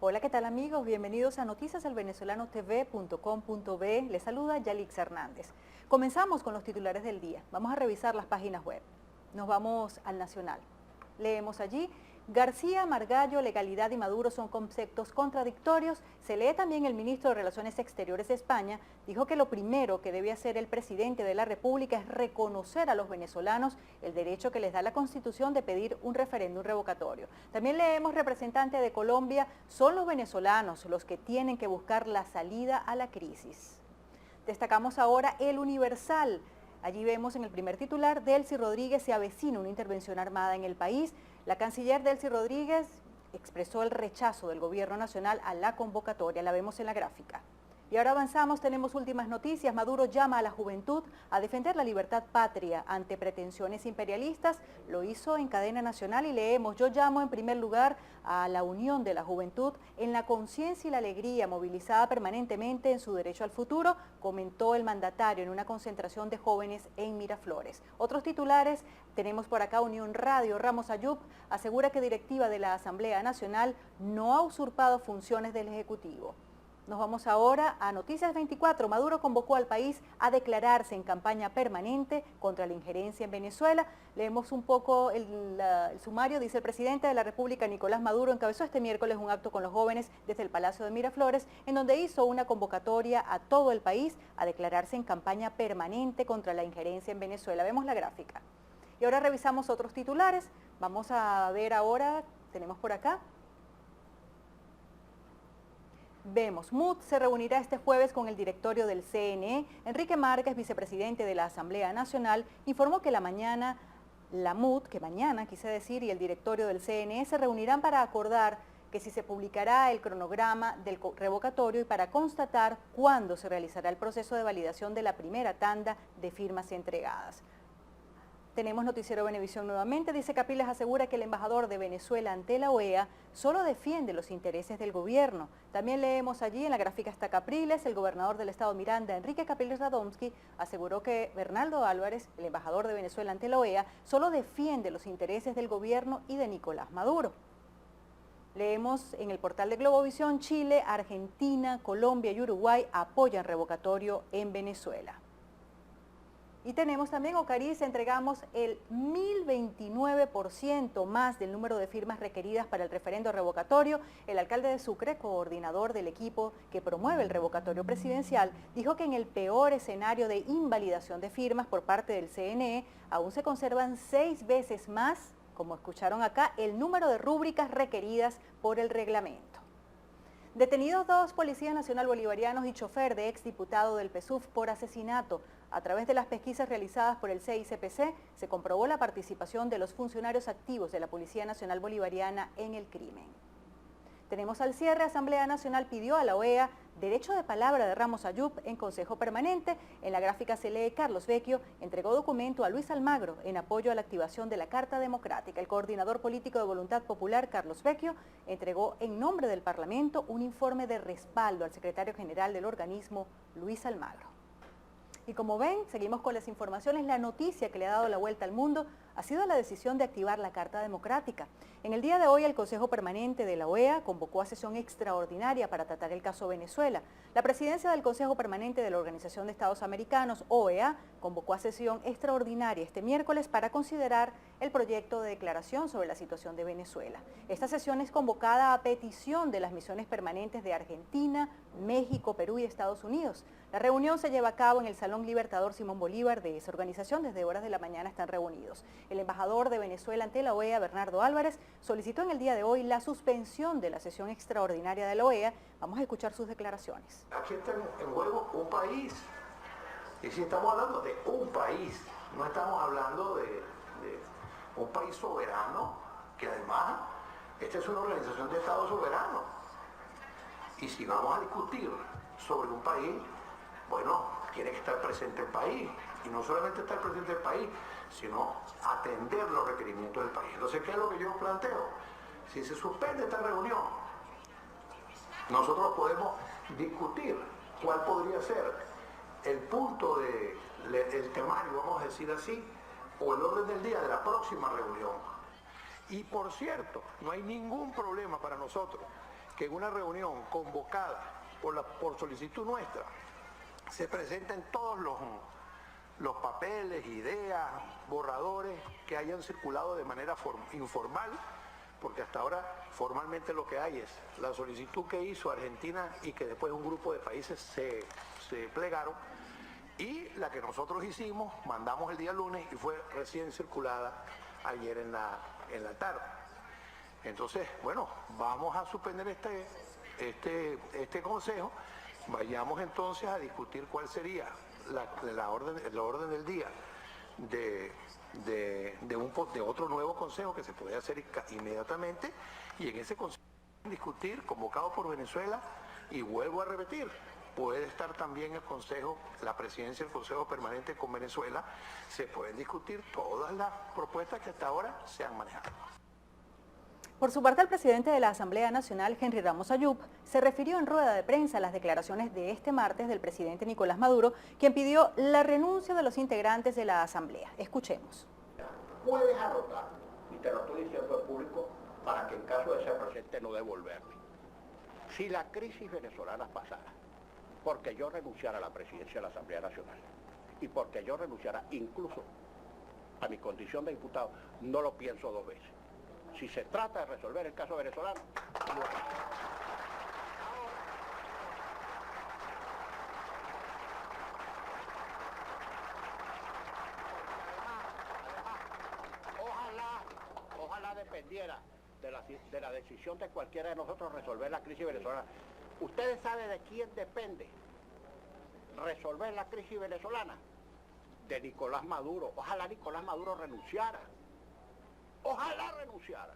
Hola, ¿qué tal amigos? Bienvenidos a noticiaselvenezolanotv.com.be. Les saluda Yalix Hernández. Comenzamos con los titulares del día. Vamos a revisar las páginas web. Nos vamos al Nacional. Leemos allí: García, Margallo, legalidad y Maduro son conceptos contradictorios. Se lee también: el ministro de Relaciones Exteriores de España dijo que lo primero que debe hacer el presidente de la República es reconocer a los venezolanos el derecho que les da la Constitución de pedir un referéndum revocatorio. También leemos: representante de Colombia, son los venezolanos los que tienen que buscar la salida a la crisis. Destacamos ahora El Universal. Allí vemos en el primer titular: Delcy Rodríguez se avecina una intervención armada en el país. La canciller Delcy Rodríguez expresó el rechazo del gobierno nacional a la convocatoria, la vemos en la gráfica. Y ahora avanzamos, tenemos últimas noticias. Maduro llama a la juventud a defender la libertad patria ante pretensiones imperialistas. Lo hizo en cadena nacional y leemos: yo llamo en primer lugar a la unión de la juventud en la conciencia y la alegría, movilizada permanentemente en su derecho al futuro, comentó el mandatario en una concentración de jóvenes en Miraflores. Otros titulares tenemos por acá: Unión Radio, Ramos Ayub asegura que directiva de la Asamblea Nacional no ha usurpado funciones del Ejecutivo. Nos vamos ahora a Noticias 24. Maduro convocó al país a declararse en campaña permanente contra la injerencia en Venezuela. Leemos un poco el sumario. Dice: el presidente de la República, Nicolás Maduro, encabezó este miércoles un acto con los jóvenes desde el Palacio de Miraflores, en donde hizo una convocatoria a todo el país a declararse en campaña permanente contra la injerencia en Venezuela. Vemos la gráfica. Y ahora revisamos otros titulares. Vamos a ver ahora, tenemos por acá. Vemos: MUD se reunirá este jueves con el directorio del CNE. Enrique Márquez, vicepresidente de la Asamblea Nacional, informó que mañana y el directorio del CNE se reunirán para acordar que si se publicará el cronograma del revocatorio y para constatar cuándo se realizará el proceso de validación de la primera tanda de firmas entregadas. Tenemos Noticiero Venevisión nuevamente. Dice: Capriles asegura que el embajador de Venezuela ante la OEA solo defiende los intereses del gobierno. También leemos allí, en la gráfica está Capriles: el gobernador del estado Miranda, Enrique Capriles Radomski, aseguró que Bernardo Álvarez, el embajador de Venezuela ante la OEA, solo defiende los intereses del gobierno y de Nicolás Maduro. Leemos en el portal de Globovisión: Chile, Argentina, Colombia y Uruguay apoyan revocatorio en Venezuela. Y tenemos también: Ocariz, entregamos el 1029% más del número de firmas requeridas para el referendo revocatorio. El alcalde de Sucre, coordinador del equipo que promueve el revocatorio presidencial, dijo que en el peor escenario de invalidación de firmas por parte del CNE, aún se conservan 6 veces más, como escucharon acá, el número de rúbricas requeridas por el reglamento. Detenidos 2 policías nacional bolivarianos y chofer de exdiputado del PSUV por asesinato. A través de las pesquisas realizadas por el CICPC, se comprobó la participación de los funcionarios activos de la Policía Nacional Bolivariana en el crimen. Tenemos al cierre: Asamblea Nacional pidió a la OEA derecho de palabra de Ramos Ayub en Consejo Permanente. En la gráfica se lee: Carlos Vecchio entregó documento a Luis Almagro en apoyo a la activación de la Carta Democrática. El coordinador político de Voluntad Popular, Carlos Vecchio, entregó en nombre del Parlamento un informe de respaldo al secretario general del organismo, Luis Almagro. Y como ven, seguimos con las informaciones. La noticia que le ha dado la vuelta al mundo ha sido la decisión de activar la Carta Democrática. En el día de hoy, el Consejo Permanente de la OEA convocó a sesión extraordinaria para tratar el caso Venezuela. La presidencia del Consejo Permanente de la Organización de Estados Americanos, OEA, convocó a sesión extraordinaria este miércoles para considerar el proyecto de declaración sobre la situación de Venezuela. Esta sesión es convocada a petición de las misiones permanentes de Argentina, México, Perú y Estados Unidos. La reunión se lleva a cabo en el Salón Libertador Simón Bolívar de esa organización. Desde horas de la mañana están reunidos. El embajador de Venezuela ante la OEA, Bernardo Álvarez, solicitó en el día de hoy la suspensión de la sesión extraordinaria de la OEA. Vamos a escuchar sus declaraciones. Aquí está en juego un país. Y si estamos hablando de un país, no estamos hablando de un país soberano, que además esta es una organización de Estado soberano. Y si vamos a discutir sobre un país, bueno, tiene que estar presente el país. Y no solamente estar presente el país, sino atender los requerimientos del país. Entonces, ¿qué es lo que yo planteo? Si se suspende esta reunión, nosotros podemos discutir cuál podría ser el punto del temario, vamos a decir así, o el orden del día de la próxima reunión. Y por cierto, no hay ningún problema para nosotros que en una reunión convocada por solicitud nuestra se presenten todos los papeles, ideas, borradores que hayan circulado de manera informal, porque hasta ahora formalmente lo que hay es la solicitud que hizo Argentina y que después un grupo de países se plegaron, y la que nosotros hicimos, mandamos el día lunes y fue recién circulada ayer en la tarde. Entonces, bueno, vamos a suspender este consejo, vayamos entonces a discutir cuál sería la orden del día de otro nuevo consejo que se puede hacer inmediatamente, y en ese consejo discutir, convocado por Venezuela, y vuelvo a repetir, puede estar también el consejo, la presidencia del Consejo Permanente con Venezuela, se pueden discutir todas las propuestas que hasta ahora se han manejado. Por su parte, el presidente de la Asamblea Nacional, Henry Ramos Ayub, se refirió en rueda de prensa a las declaraciones de este martes del presidente Nicolás Maduro, quien pidió la renuncia de los integrantes de la Asamblea. Escuchemos. Puedes anotar, y te lo estoy diciendo al público, para que en caso de ser presidente no devolverme. Si la crisis venezolana pasara, porque yo renunciara a la presidencia de la Asamblea Nacional, y porque yo renunciara incluso a mi condición de diputado, no lo pienso dos veces. Si se trata de resolver el caso venezolano, lo haré. Ojalá dependiera de la decisión de cualquiera de nosotros resolver la crisis venezolana. ¿Ustedes saben de quién depende resolver la crisis venezolana? De Nicolás Maduro. Ojalá Nicolás Maduro renunciara. Ojalá renunciara.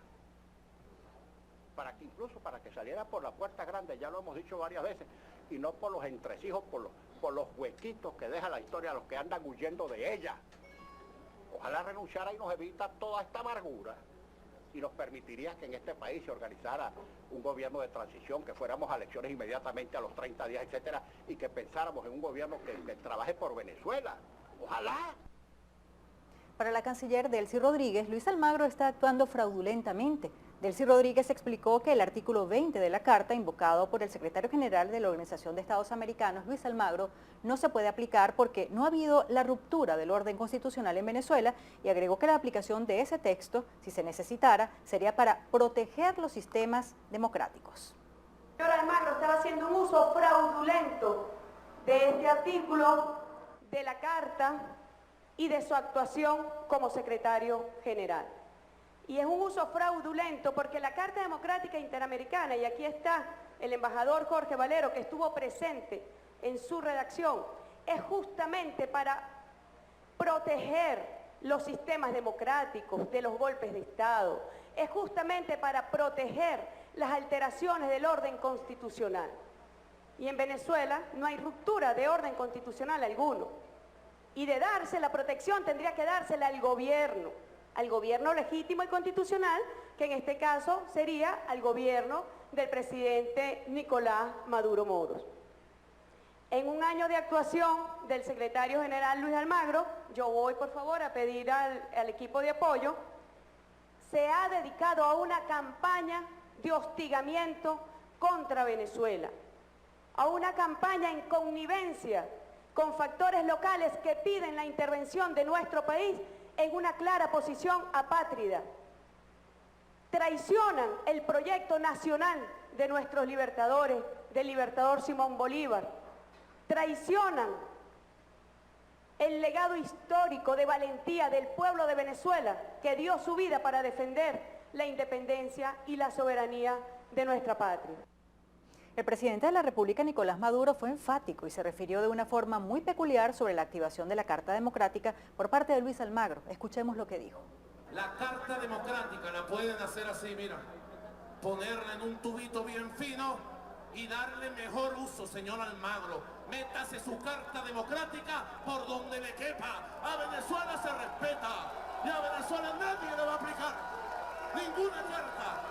Incluso para que saliera por la puerta grande, ya lo hemos dicho varias veces, y no por los entresijos, por los huequitos que deja la historia a los que andan huyendo de ella. Ojalá renunciara y nos evita toda esta amargura, y nos permitiría que en este país se organizara un gobierno de transición, que fuéramos a elecciones inmediatamente a los 30 días, etcétera, y que pensáramos en un gobierno que trabaje por Venezuela. Ojalá. Para la canciller Delcy Rodríguez, Luis Almagro está actuando fraudulentamente. Delcy Rodríguez explicó que el artículo 20 de la Carta, invocado por el secretario general de la Organización de Estados Americanos, Luis Almagro, no se puede aplicar porque no ha habido la ruptura del orden constitucional en Venezuela, y agregó que la aplicación de ese texto, si se necesitara, sería para proteger los sistemas democráticos. El señor Almagro estaba haciendo un uso fraudulento de este artículo de la Carta y de su actuación como secretario general. Y es un uso fraudulento porque la Carta Democrática Interamericana, y aquí está el embajador Jorge Valero, que estuvo presente en su redacción, es justamente para proteger los sistemas democráticos de los golpes de Estado, es justamente para proteger las alteraciones del orden constitucional. Y en Venezuela no hay ruptura de orden constitucional alguno. Y de darse la protección tendría que dársela al gobierno legítimo y constitucional, que en este caso sería al gobierno del presidente Nicolás Maduro Moros. En un año de actuación del secretario general Luis Almagro, yo voy por favor a pedir al equipo de apoyo, se ha dedicado a una campaña de hostigamiento contra Venezuela, a una campaña en connivencia con factores locales que piden la intervención de nuestro país en una clara posición apátrida. Traicionan el proyecto nacional de nuestros libertadores, del libertador Simón Bolívar. Traicionan el legado histórico de valentía del pueblo de Venezuela, que dio su vida para defender la independencia y la soberanía de nuestra patria. El presidente de la República, Nicolás Maduro, fue enfático y se refirió de una forma muy peculiar sobre la activación de la Carta Democrática por parte de Luis Almagro. Escuchemos lo que dijo. La Carta Democrática la pueden hacer así, mira, ponerla en un tubito bien fino y darle mejor uso, señor Almagro. Métase su Carta Democrática por donde le quepa. A Venezuela se respeta y a Venezuela nadie le va a aplicar ninguna carta.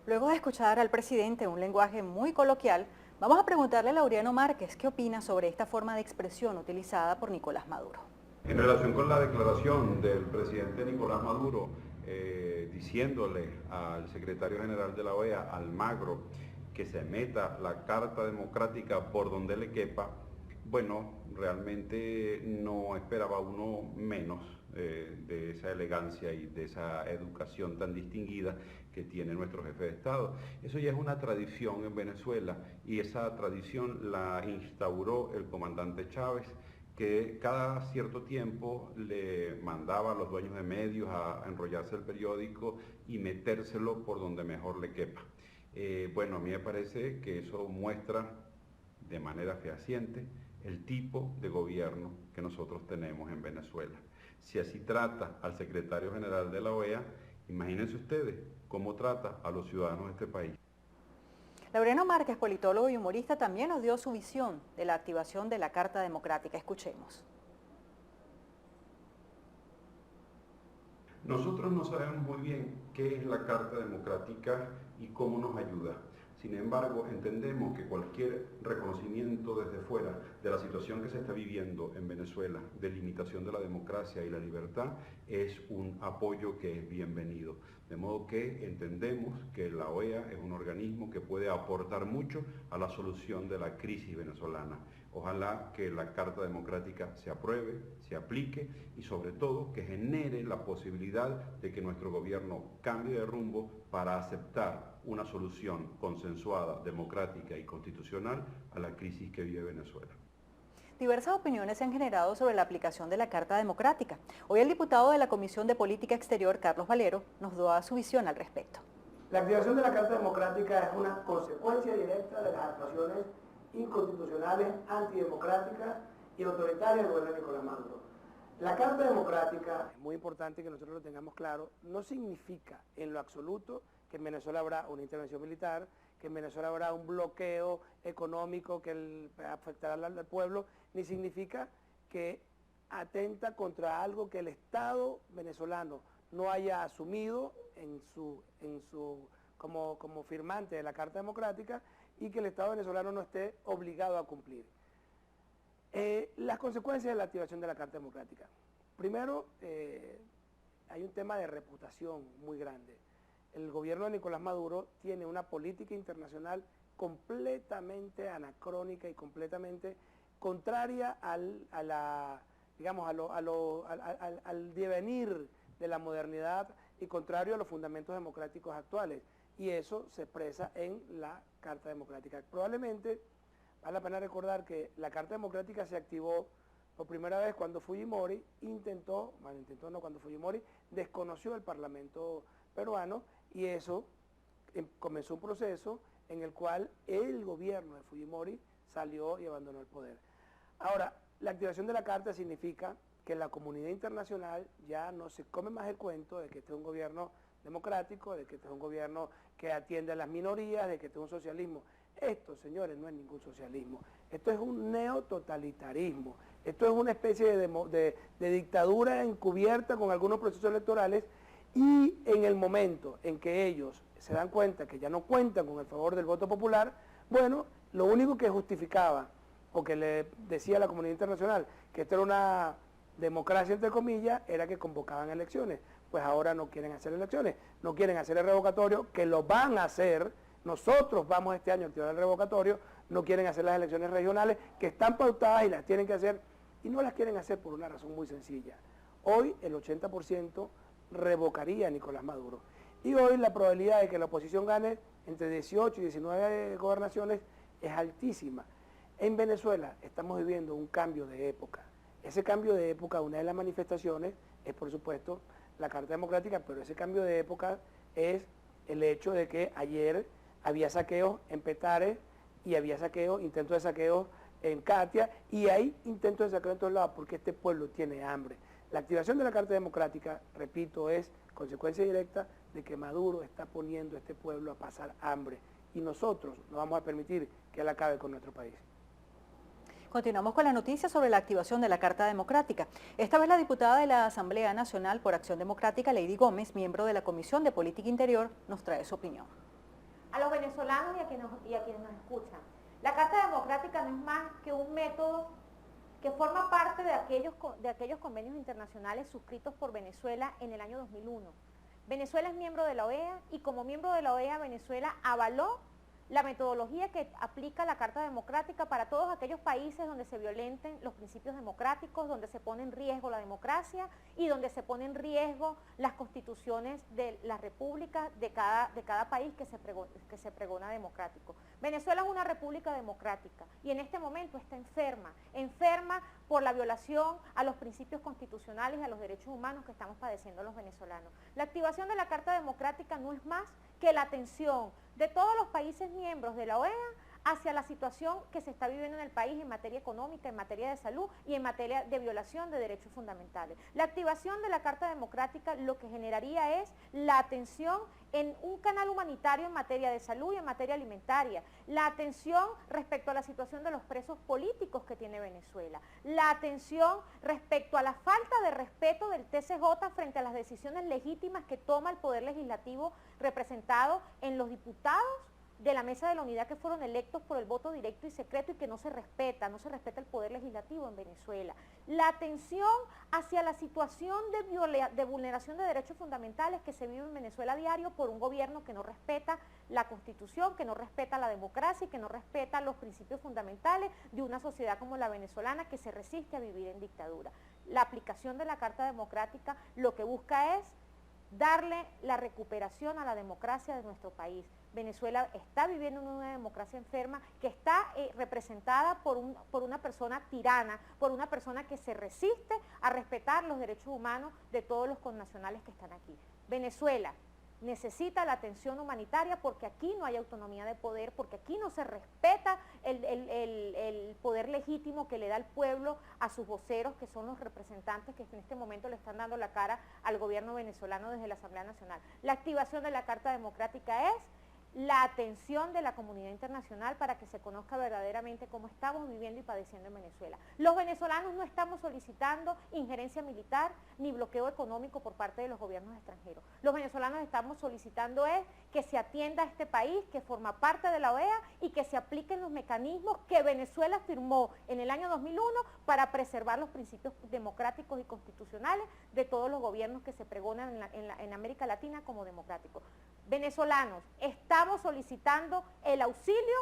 Luego de escuchar al presidente un lenguaje muy coloquial, vamos a preguntarle a Laureano Márquez qué opina sobre esta forma de expresión utilizada por Nicolás Maduro. En relación con la declaración del presidente Nicolás Maduro diciéndole al secretario general de la OEA, Almagro, que se meta la Carta Democrática por donde le quepa, bueno, realmente no esperaba uno menos de esa elegancia y de esa educación tan distinguida que tiene nuestro jefe de Estado. Eso ya es una tradición en Venezuela y esa tradición la instauró el comandante Chávez, que cada cierto tiempo le mandaba a los dueños de medios a enrollarse el periódico y metérselo por donde mejor le quepa. Bueno, a mí me parece que eso muestra de manera fehaciente el tipo de gobierno que nosotros tenemos en Venezuela. Si así trata al secretario general de la OEA, imagínense ustedes cómo trata a los ciudadanos de este país. Laureano Márquez, politólogo y humorista, también nos dio su visión de la activación de la Carta Democrática. Escuchemos. Nosotros no sabemos muy bien qué es la Carta Democrática y cómo nos ayuda. Sin embargo, entendemos que cualquier reconocimiento desde fuera de la situación que se está viviendo en Venezuela, de limitación de la democracia y la libertad, es un apoyo que es bienvenido. De modo que entendemos que la OEA es un organismo que puede aportar mucho a la solución de la crisis venezolana. Ojalá que la Carta Democrática se apruebe, se aplique y sobre todo que genere la posibilidad de que nuestro gobierno cambie de rumbo para aceptar una solución consensuada, democrática y constitucional a la crisis que vive Venezuela. Diversas opiniones se han generado sobre la aplicación de la Carta Democrática. Hoy el diputado de la Comisión de Política Exterior, Carlos Valero, nos da su visión al respecto. La activación de la Carta Democrática es una consecuencia directa de las actuaciones inconstitucionales, antidemocráticas y autoritarias del gobierno de Nicolás Maduro. La Carta Democrática, es muy importante que nosotros lo tengamos claro, no significa en lo absoluto que en Venezuela habrá una intervención militar, que en Venezuela habrá un bloqueo económico que afectará al pueblo, ni significa que atenta contra algo que el Estado venezolano no haya asumido como firmante de la Carta Democrática y que el Estado venezolano no esté obligado a cumplir. Las consecuencias de la activación de la Carta Democrática. Primero, hay un tema de reputación muy grande. El gobierno de Nicolás Maduro tiene una política internacional completamente anacrónica y completamente contraria al devenir de la modernidad y contrario a los fundamentos democráticos actuales. Y eso se expresa en la Carta Democrática. Probablemente vale la pena recordar que la Carta Democrática se activó por primera vez cuando Fujimori Fujimori desconoció el Parlamento peruano y eso comenzó un proceso en el cual el gobierno de Fujimori salió y abandonó el poder. Ahora, la activación de la Carta significa que la comunidad internacional ya no se come más el cuento de que este es un gobierno democrático, de que este es un gobierno que atiende a las minorías, de que este es un socialismo. Esto, señores, no es ningún socialismo. Esto es un neototalitarismo. Esto es una especie de dictadura encubierta con algunos procesos electorales y en el momento en que ellos se dan cuenta que ya no cuentan con el favor del voto popular, bueno, lo único que justificaba o que le decía a la comunidad internacional que esto era una democracia entre comillas, era que convocaban elecciones. Pues ahora no quieren hacer elecciones, no quieren hacer el revocatorio, que lo van a hacer, nosotros vamos este año a activar el revocatorio, no quieren hacer las elecciones regionales, que están pautadas y las tienen que hacer, y no las quieren hacer por una razón muy sencilla. Hoy el 80% revocaría a Nicolás Maduro, y hoy la probabilidad de que la oposición gane entre 18 y 19 gobernaciones es altísima. En Venezuela estamos viviendo un cambio de época. Ese cambio de época, una de las manifestaciones es por supuesto la Carta Democrática, pero ese cambio de época es el hecho de que ayer había saqueos en Petare y había intentos de saqueo en Katia y hay intentos de saqueo en todos lados porque este pueblo tiene hambre. La activación de la Carta Democrática, repito, es consecuencia directa de que Maduro está poniendo a este pueblo a pasar hambre y nosotros no vamos a permitir que él acabe con nuestro país. Continuamos con la noticia sobre la activación de la Carta Democrática. Esta vez la diputada de la Asamblea Nacional por Acción Democrática, Lady Gómez, miembro de la Comisión de Política Interior, nos trae su opinión. A los venezolanos y a quienes nos escuchan, la Carta Democrática no es más que un método que forma parte de aquellos convenios internacionales suscritos por Venezuela en el año 2001. Venezuela es miembro de la OEA y como miembro de la OEA Venezuela avaló la metodología que aplica la Carta Democrática para todos aquellos países donde se violenten los principios democráticos, donde se pone en riesgo la democracia y donde se pone en riesgo las constituciones de las repúblicas de cada país que se pregona democrático. Venezuela es una república democrática y en este momento está enferma por la violación a los principios constitucionales y a los derechos humanos que estamos padeciendo los venezolanos. La activación de la Carta Democrática no es más que la atención de todos los países miembros de la OEA hacia la situación que se está viviendo en el país en materia económica, en materia de salud y en materia de violación de derechos fundamentales. La activación de la Carta Democrática lo que generaría es la atención en un canal humanitario en materia de salud y en materia alimentaria, la atención respecto a la situación de los presos políticos que tiene Venezuela, la atención respecto a la falta de respeto del TCJ frente a las decisiones legítimas que toma el Poder Legislativo representado en los diputados de la Mesa de la Unidad que fueron electos por el voto directo y secreto y que no se respeta el Poder Legislativo en Venezuela. La atención hacia la situación de vulneración de derechos fundamentales que se vive en Venezuela a diario por un gobierno que no respeta la Constitución, que no respeta la democracia y que no respeta los principios fundamentales de una sociedad como la venezolana que se resiste a vivir en dictadura. La aplicación de la Carta Democrática lo que busca es darle la recuperación a la democracia de nuestro país. Venezuela está viviendo en una democracia enferma que está representada por una persona tirana, por una persona que se resiste a respetar los derechos humanos de todos los connacionales que están aquí. Venezuela necesita la atención humanitaria porque aquí no hay autonomía de poder, porque aquí no se respeta el poder legítimo que le da el pueblo a sus voceros, que son los representantes que en este momento le están dando la cara al gobierno venezolano desde la Asamblea Nacional. La activación de la Carta Democrática es la atención de la comunidad internacional para que se conozca verdaderamente cómo estamos viviendo y padeciendo en Venezuela. Los venezolanos no estamos solicitando injerencia militar ni bloqueo económico por parte de los gobiernos extranjeros. Los venezolanos estamos solicitando es que se atienda a este país que forma parte de la OEA y que se apliquen los mecanismos que Venezuela firmó en el año 2001 para preservar los principios democráticos y constitucionales de todos los gobiernos que se pregonan en América Latina como democráticos. Venezolanos, estamos solicitando el auxilio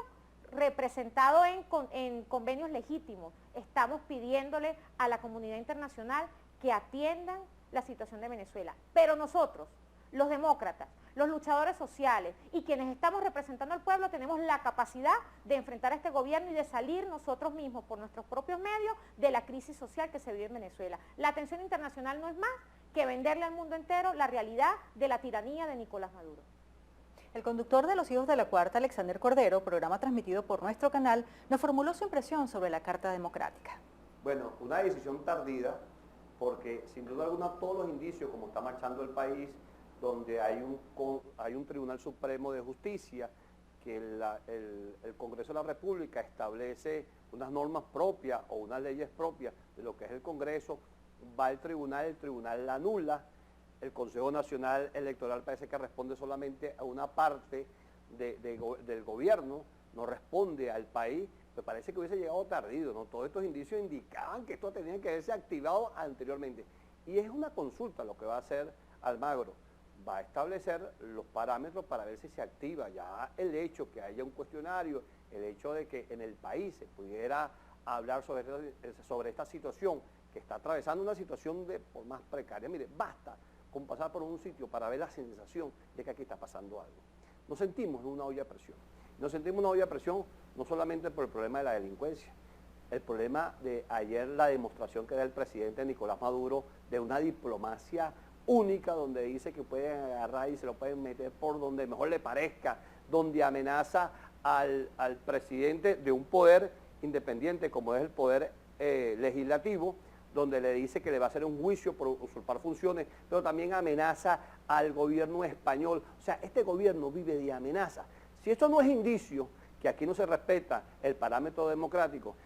representado en convenios legítimos. Estamos pidiéndole a la comunidad internacional que atiendan la situación de Venezuela. Pero nosotros, los demócratas, los luchadores sociales y quienes estamos representando al pueblo tenemos la capacidad de enfrentar a este gobierno y de salir nosotros mismos por nuestros propios medios de la crisis social que se vive en Venezuela. La atención internacional no es más que venderle al mundo entero la realidad de la tiranía de Nicolás Maduro. El conductor de Los Hijos de la Cuarta, Alexander Cordero, programa transmitido por nuestro canal, nos formuló su impresión sobre la Carta Democrática. Bueno, una decisión tardía, porque sin duda alguna todos los indicios, como está marchando el país, donde hay un Tribunal Supremo de Justicia, que el Congreso de la República establece unas normas propias o unas leyes propias de lo que es el Congreso, va al tribunal, el tribunal la anula, el Consejo Nacional Electoral parece que responde solamente a una parte del gobierno, no responde al país, me parece que hubiese llegado tardío, ¿no? Todos estos indicios indicaban que esto tenía que haberse activado anteriormente. Y es una consulta lo que va a hacer Almagro, va a establecer los parámetros para ver si se activa. Ya el hecho que haya un cuestionario, el hecho de que en el país se pudiera hablar sobre esta situación, que está atravesando una situación por más precaria, mire, basta con pasar por un sitio para ver la sensación de que aquí está pasando algo. Nos sentimos en una olla de presión. Nos sentimos en una olla de presión no solamente por el problema de la delincuencia, el problema de ayer, la demostración que da el presidente Nicolás Maduro de una diplomacia única, donde dice que pueden agarrar y se lo pueden meter por donde mejor le parezca, donde amenaza al presidente de un poder independiente como es el poder legislativo, donde le dice que le va a hacer un juicio por usurpar funciones, pero también amenaza al gobierno español. O sea, este gobierno vive de amenaza. Si esto no es indicio que aquí no se respeta el parámetro democrático,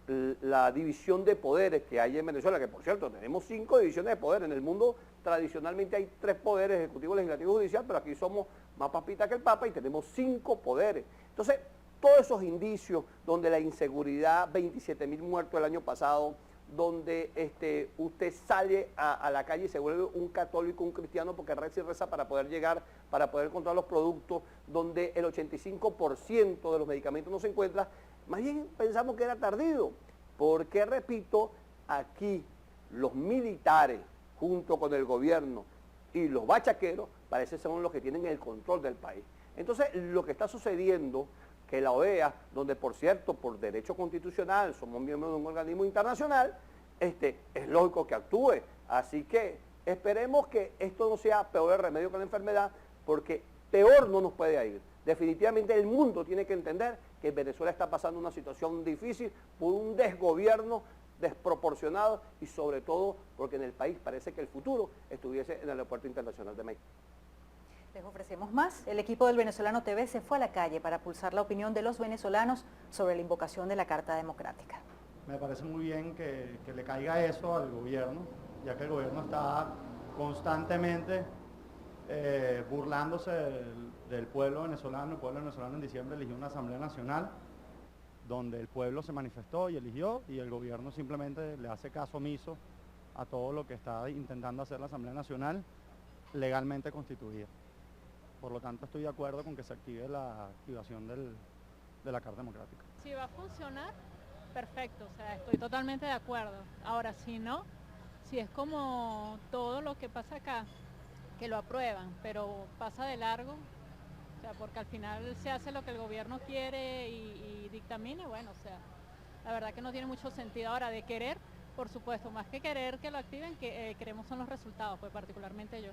la división de poderes que hay en Venezuela, que por cierto tenemos 5 divisiones de poder, en el mundo tradicionalmente hay 3 poderes, ejecutivo, legislativo y judicial, pero aquí somos más papita que el Papa y tenemos 5 poderes. Entonces, todos esos indicios donde la inseguridad, 27.000 muertos el año pasado, donde usted sale a la calle y se vuelve un católico, un cristiano, porque reza y reza para poder llegar, para poder encontrar los productos, donde el 85% de los medicamentos no se encuentra. Más bien pensamos que era tardío, porque, repito, aquí los militares, junto con el gobierno y los bachaqueros, parece ser los que tienen el control del país. Entonces, lo que está sucediendo, que la OEA, donde por cierto, por derecho constitucional, somos miembros de un organismo internacional, es lógico que actúe. Así que esperemos que esto no sea peor el remedio que la enfermedad, porque peor no nos puede ir. Definitivamente el mundo tiene que entender que Venezuela está pasando una situación difícil por un desgobierno desproporcionado y sobre todo porque en el país parece que el futuro estuviese en el Aeropuerto Internacional de México. Les ofrecemos más. El equipo del Venezolano TV se fue a la calle para pulsar la opinión de los venezolanos sobre la invocación de la Carta Democrática. Me parece muy bien que le caiga eso al gobierno, ya que el gobierno está constantemente burlándose del pueblo venezolano. El pueblo venezolano en diciembre eligió una Asamblea Nacional donde el pueblo se manifestó y eligió, y el gobierno simplemente le hace caso omiso a todo lo que está intentando hacer la Asamblea Nacional legalmente constituida. Por lo tanto, estoy de acuerdo con que se active la activación de la Carta Democrática. Si va a funcionar, perfecto, o sea, estoy totalmente de acuerdo. Ahora, si no, si es como todo lo que pasa acá, que lo aprueban, pero pasa de largo, o sea, porque al final se hace lo que el gobierno quiere y dictamina, bueno, o sea, la verdad que no tiene mucho sentido. Ahora, de querer, por supuesto, más que querer que lo activen, que queremos son los resultados, pues particularmente yo.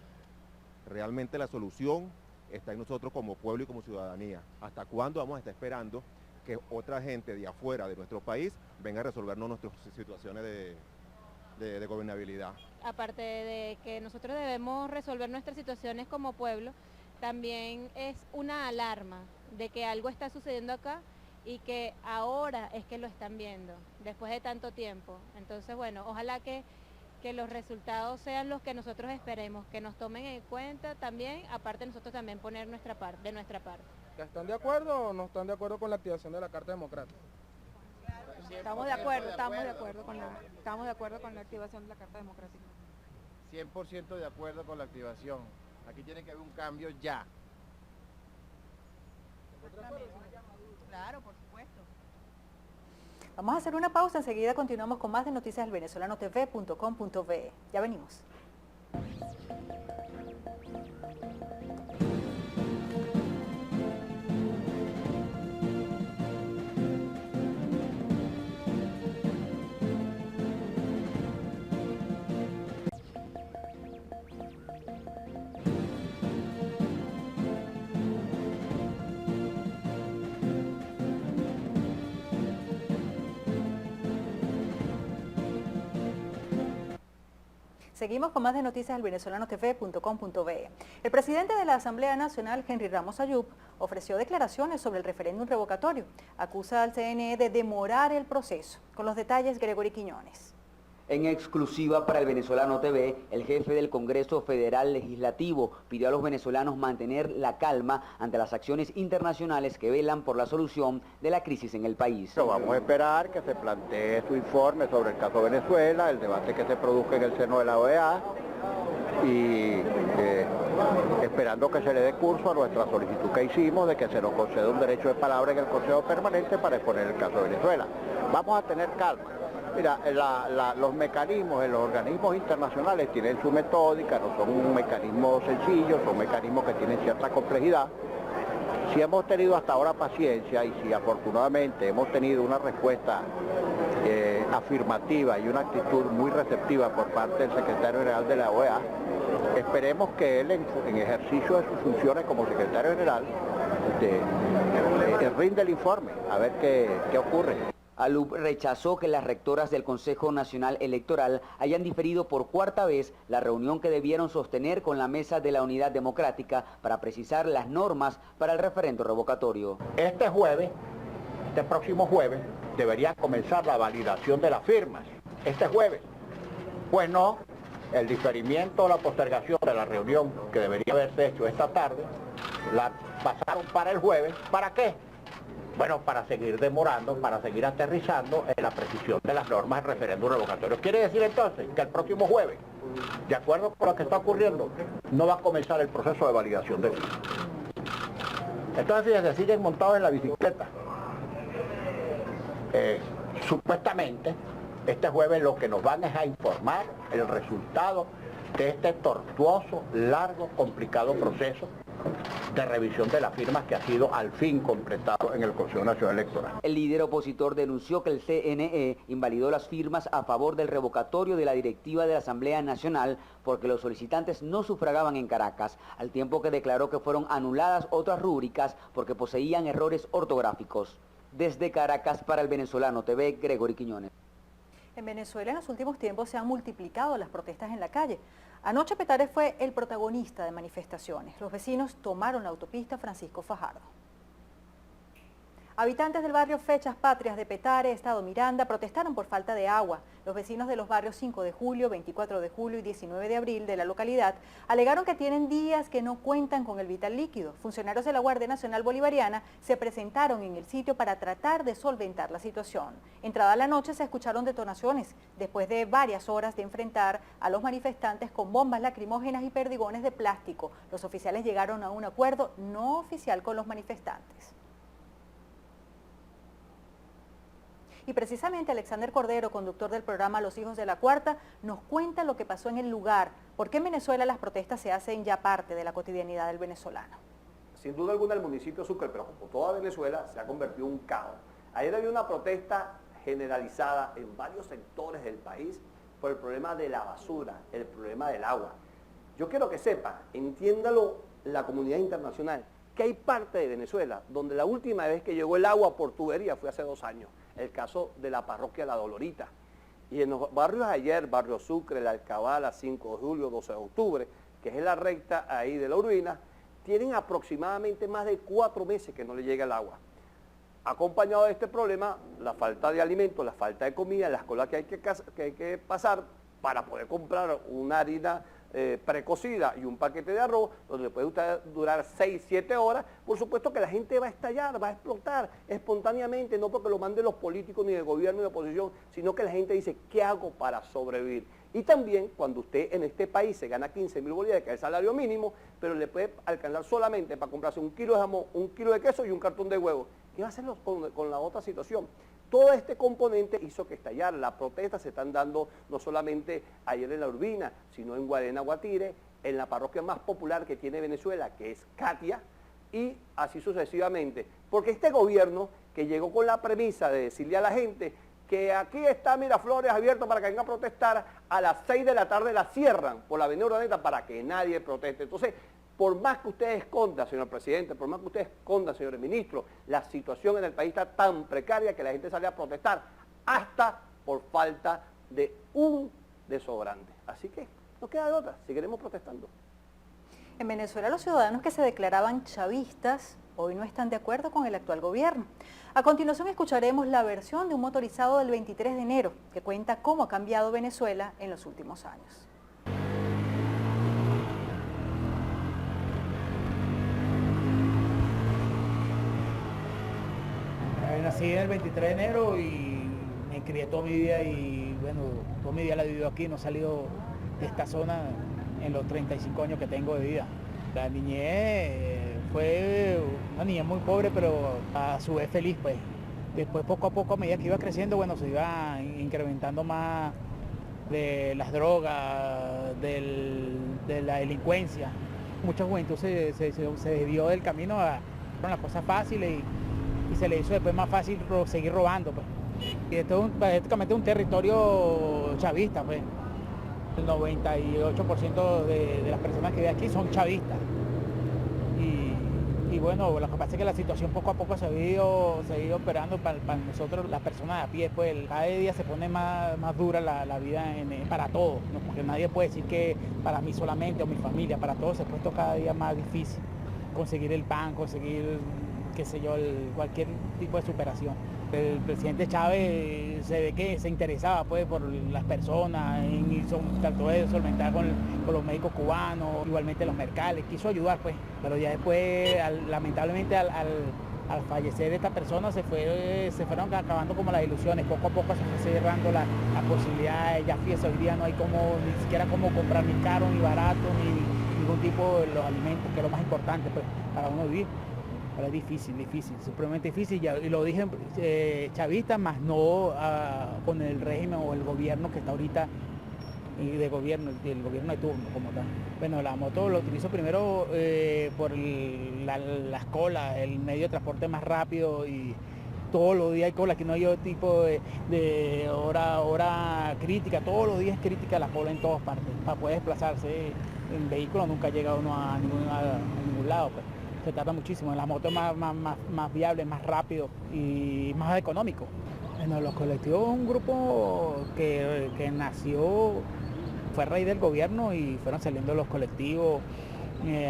Realmente la solución está en nosotros como pueblo y como ciudadanía. ¿Hasta cuándo vamos a estar esperando que otra gente de afuera de nuestro país venga a resolvernos nuestras situaciones de gobernabilidad? Aparte de que nosotros debemos resolver nuestras situaciones como pueblo, también es una alarma de que algo está sucediendo acá y que ahora es que lo están viendo, después de tanto tiempo. Entonces, bueno, ojalá que los resultados sean los que nosotros esperemos, que nos tomen en cuenta también, aparte nosotros también poner de nuestra parte. ¿Están de acuerdo o no están de acuerdo con la activación de la Carta Democrática? Estamos de acuerdo con la activación de la Carta Democrática. 100% de acuerdo con la activación. Aquí tiene que haber un cambio ya. Claro, por supuesto. Vamos a hacer una pausa, enseguida continuamos con más de noticias del venezolano.tv.com.be. Ya venimos. Seguimos con más de noticias del venezolano.tv.com.be. El presidente de la Asamblea Nacional, Henry Ramos Ayub, ofreció declaraciones sobre el referéndum revocatorio. Acusa al CNE de demorar el proceso. Con los detalles, Gregory Quiñones. En exclusiva para el Venezolano TV, el jefe del Congreso Federal Legislativo pidió a los venezolanos mantener la calma ante las acciones internacionales que velan por la solución de la crisis en el país. Vamos a esperar que se plantee su informe sobre el caso Venezuela, el debate que se produzca en el seno de la OEA y esperando que se le dé curso a nuestra solicitud que hicimos de que se nos conceda un derecho de palabra en el Consejo Permanente para exponer el caso de Venezuela. Vamos a tener calma. Mira, los mecanismos en los organismos internacionales tienen su metódica, no son un mecanismo sencillo, son mecanismos que tienen cierta complejidad. Si hemos tenido hasta ahora paciencia y si afortunadamente hemos tenido una respuesta afirmativa y una actitud muy receptiva por parte del secretario general de la OEA, esperemos que él en ejercicio de sus funciones como secretario general rinde el informe, a ver qué ocurre. Ayub rechazó que las rectoras del Consejo Nacional Electoral hayan diferido por cuarta vez la reunión que debieron sostener con la Mesa de la Unidad Democrática para precisar las normas para el referendo revocatorio. Este próximo jueves, debería comenzar la validación de las firmas. Este jueves. Pues no, el diferimiento o la postergación de la reunión que debería haberse hecho esta tarde, la pasaron para el jueves. ¿Para qué? Bueno, para seguir demorando, para seguir aterrizando en la precisión de las normas del referéndum revocatorio. Quiere decir entonces que el próximo jueves, de acuerdo con lo que está ocurriendo, no va a comenzar el proceso de validación de firmas. Entonces, si se siguen montados en la bicicleta, supuestamente, este jueves lo que nos van es a informar el resultado de este tortuoso, largo, complicado proceso de revisión de las firmas que ha sido al fin completado en el Consejo Nacional Electoral. El líder opositor denunció que el CNE invalidó las firmas a favor del revocatorio de la directiva de la Asamblea Nacional porque los solicitantes no sufragaban en Caracas, al tiempo que declaró que fueron anuladas otras rúbricas porque poseían errores ortográficos. Desde Caracas para el Venezolano TV, Gregory Quiñones. En Venezuela en los últimos tiempos se han multiplicado las protestas en la calle. Anoche Petare fue el protagonista de manifestaciones. Los vecinos tomaron la autopista Francisco Fajardo. Habitantes del barrio Fechas Patrias de Petare, Estado Miranda, protestaron por falta de agua. Los vecinos de los barrios 5 de julio, 24 de julio y 19 de abril de la localidad alegaron que tienen días que no cuentan con el vital líquido. Funcionarios de la Guardia Nacional Bolivariana se presentaron en el sitio para tratar de solventar la situación. Entrada la noche se escucharon detonaciones, después de varias horas de enfrentar a los manifestantes con bombas lacrimógenas y perdigones de plástico. Los oficiales llegaron a un acuerdo no oficial con los manifestantes. Y precisamente Alexander Cordero, conductor del programa Los Hijos de la Cuarta, nos cuenta lo que pasó en el lugar, por qué en Venezuela las protestas se hacen ya parte de la cotidianidad del venezolano. Sin duda alguna el municipio de Sucre, pero como toda Venezuela, se ha convertido en un caos. Ayer había una protesta generalizada en varios sectores del país por el problema de la basura, el problema del agua. Yo quiero que sepa, entiéndalo la comunidad internacional, que hay parte de Venezuela donde la última vez que llegó el agua por tubería fue hace 2 años. El caso de la parroquia La Dolorita. Y en los barrios ayer, Barrio Sucre, La Alcabala, 5 de julio, 12 de octubre, que es en la recta ahí de la Urbina, tienen aproximadamente más de 4 meses que no le llega el agua. Acompañado de este problema, la falta de alimentos, la falta de comida, las colas que hay que pasar para poder comprar una harina precocida y un paquete de arroz, donde puede durar 6, 7 horas, por supuesto que la gente va a estallar, va a explotar espontáneamente, no porque lo manden los políticos ni del gobierno ni de oposición, sino que la gente dice, ¿qué hago para sobrevivir? Y también cuando usted en este país se gana 15.000 bolívares, que es el salario mínimo, pero le puede alcanzar solamente para comprarse 1 kilo de jamón, 1 kilo de queso y un cartón de huevo. ¿Qué va a hacer con la otra situación? Todo este componente hizo que estallara. Las protestas se están dando no solamente ayer en La Urbina, sino en Guarena, Guatire, en la parroquia más popular que tiene Venezuela, que es Catia, y así sucesivamente. Porque este gobierno, que llegó con la premisa de decirle a la gente que aquí está Miraflores abierto para que venga a protestar, a las 6 de la tarde la cierran por la avenida Urdaneta para que nadie proteste. Entonces, por más que usted esconda, señor presidente, por más que usted esconda, señores ministros, la situación en el país está tan precaria que la gente sale a protestar hasta por falta de un desodorante. Así que no queda de otra, seguiremos protestando. En Venezuela los ciudadanos que se declaraban chavistas hoy no están de acuerdo con el actual gobierno. A continuación escucharemos la versión de un motorizado del 23 de enero que cuenta cómo ha cambiado Venezuela en los últimos años. Nací el 23 de enero y me crié toda mi vida y bueno, toda mi vida la he vivido aquí, no he salido de esta zona en los 35 años que tengo de vida. La niñez fue una niñez muy pobre, pero a su vez feliz, pues. Después, poco a poco, a medida que iba creciendo, bueno, se iba incrementando más de las drogas, de la delincuencia. Mucha juventud se desvió del camino a las cosas fáciles y se le hizo después más fácil seguir robando, pues. Y esto es prácticamente un territorio chavista, pues. El 98% de las personas que viven aquí son chavistas. Y bueno, lo que pasa es que la situación poco a poco se ha ido operando para nosotros, las personas de a pie, pues cada día se pone más dura la vida para todos, ¿no? Porque nadie puede decir que para mí solamente o mi familia, para todos se ha puesto cada día más difícil conseguir el pan, conseguir, qué sé yo, cualquier tipo de superación. El presidente Chávez se ve que se interesaba pues por las personas, trató de solventar con los médicos cubanos, igualmente los mercales, quiso ayudar pues, pero ya después lamentablemente al al fallecer esta persona se fueron acabando como las ilusiones, poco a poco se fue cerrando la posibilidad, ya fíjese, hoy día no hay ni siquiera cómo comprar ni caro, ni barato, ni ningún tipo de los alimentos, que es lo más importante pues, para uno vivir. Pero es difícil, supremamente difícil, y lo dije chavista, más no con el régimen o el gobierno que está ahorita, del gobierno de turno como tal. Bueno, la moto lo utilizo primero por las colas, el medio de transporte más rápido, y todos los días hay cola, que no hay tipo de hora crítica, todos los días es crítica la cola en todas partes, para poder desplazarse en vehículo nunca llega uno a ningún lado, pues. Se tarda muchísimo, en la moto es más viable, más rápido y más económico. Bueno, los colectivos es un grupo que nació, fue a raíz del gobierno, y fueron saliendo los colectivos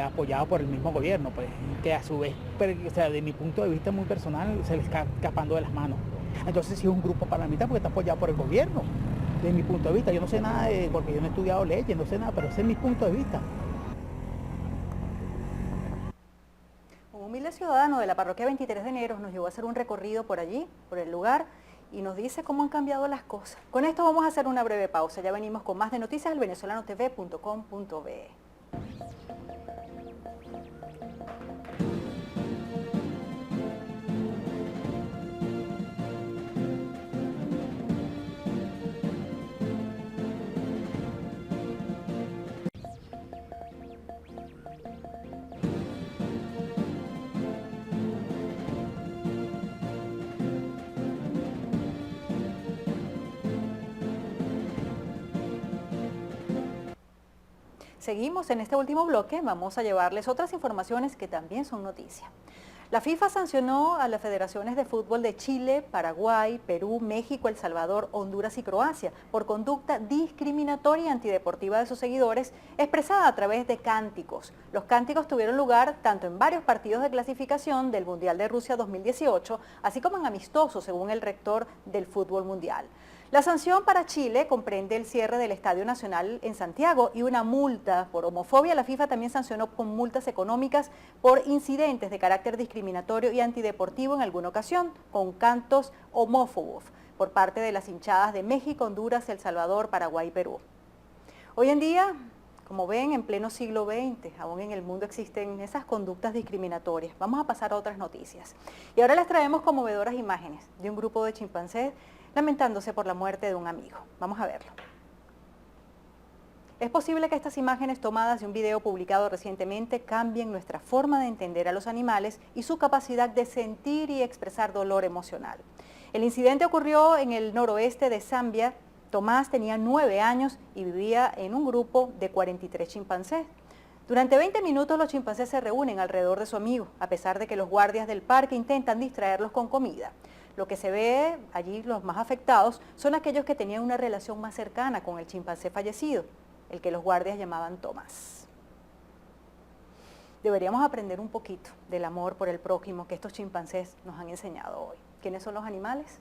apoyados por el mismo gobierno, pues, que a su vez, o sea, de mi punto de vista muy personal, se les está escapando de las manos. Entonces sí es un grupo paramilitar porque está apoyado por el gobierno, de mi punto de vista. Yo no sé nada, porque yo no he estudiado leyes, no sé nada, pero ese es mi punto de vista. Un humilde ciudadano de la parroquia 23 de enero nos llevó a hacer un recorrido por allí, por el lugar, y nos dice cómo han cambiado las cosas. Con esto vamos a hacer una breve pausa. Ya venimos con más de noticias del venezolano.tv.com.be. Seguimos en este último bloque, vamos a llevarles otras informaciones que también son noticia. La FIFA sancionó a las federaciones de fútbol de Chile, Paraguay, Perú, México, El Salvador, Honduras y Croacia por conducta discriminatoria y antideportiva de sus seguidores expresada a través de cánticos. Los cánticos tuvieron lugar tanto en varios partidos de clasificación del Mundial de Rusia 2018, así como en amistosos, según el rector del fútbol mundial. La sanción para Chile comprende el cierre del Estadio Nacional en Santiago y una multa por homofobia. La FIFA también sancionó con multas económicas por incidentes de carácter discriminatorio y antideportivo en alguna ocasión, con cantos homófobos por parte de las hinchadas de México, Honduras, El Salvador, Paraguay y Perú. Hoy en día, como ven, en pleno siglo XX, aún en el mundo existen esas conductas discriminatorias. Vamos a pasar a otras noticias. Y ahora les traemos conmovedoras imágenes de un grupo de chimpancés lamentándose por la muerte de un amigo. Vamos a verlo. Es posible que estas imágenes tomadas de un video publicado recientemente cambien nuestra forma de entender a los animales y su capacidad de sentir y expresar dolor emocional. El incidente ocurrió en el noroeste de Zambia. Tomás tenía 9 años y vivía en un grupo de 43 chimpancés. Durante 20 minutos los chimpancés se reúnen alrededor de su amigo, a pesar de que los guardias del parque intentan distraerlos con comida. Lo que se ve allí, los más afectados, son aquellos que tenían una relación más cercana con el chimpancé fallecido, el que los guardias llamaban Tomás. Deberíamos aprender un poquito del amor por el prójimo que estos chimpancés nos han enseñado hoy. ¿Quiénes son los animales?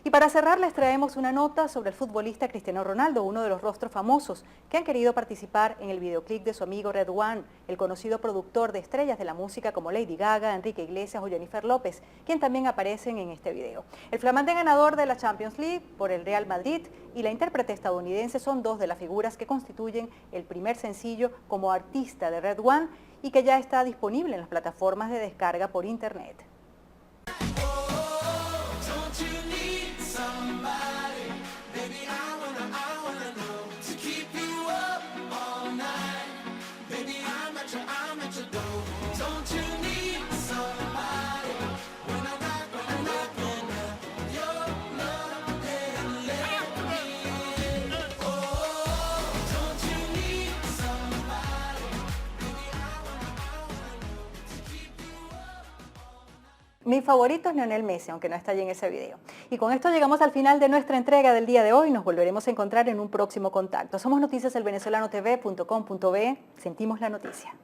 Y para cerrar les traemos una nota sobre el futbolista Cristiano Ronaldo, uno de los rostros famosos que han querido participar en el videoclip de su amigo Red One, el conocido productor de estrellas de la música como Lady Gaga, Enrique Iglesias o Jennifer López, quien también aparecen en este video. El flamante ganador de la Champions League por el Real Madrid y la intérprete estadounidense son dos de las figuras que constituyen el primer sencillo como artista de Red One y que ya está disponible en las plataformas de descarga por internet. Mi favorito es Lionel Messi, aunque no está allí en ese video. Y con esto llegamos al final de nuestra entrega del día de hoy. Nos volveremos a encontrar en un próximo contacto. Somos Noticias del venezolano.tv.com.be. Sentimos la noticia.